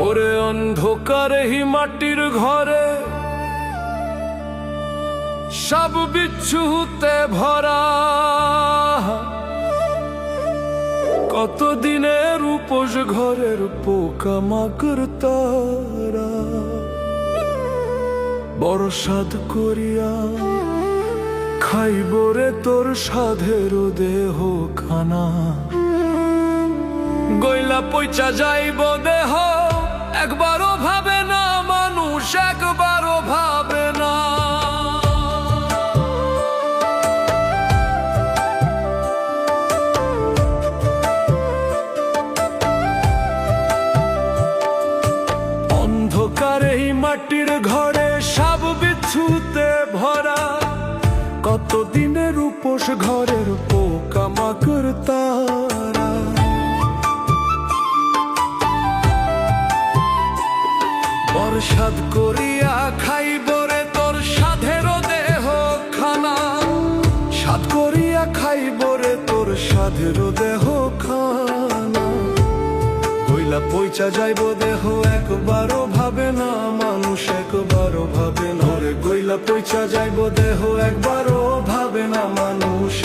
ওরে অন্ধকারে হি মাটির ঘরে সব বিচ্ছুতে ভরা, কতদিনের উপোস ঘরের পোকা মাকড় তারা। বড় সাধ করিয়া খাইব রে তোর সাধের দেহ খানা, গইলা পইচা যাইব দেহ একবারও ভাবে না মানুষ, একবারও ভাবে না। অন্ধকারে মাটির ঘরে সব বিচ্ছুতে ভরা, কতদিনের উপোস ঘরের পোকা মাকড় তারা। সাধ করিয়া খাইব রে তোর সাধের দেহ খানা, সাধ করিয়া খাইব রে তোর সাধের দেহ খানা, কইলা পইচা যাইব দেহ একবারও ভাবে না মানুষ, একবারও ভাবে না রে। কইলা পইচা যাইব দেহ একবারও ভাবে না মানুষ।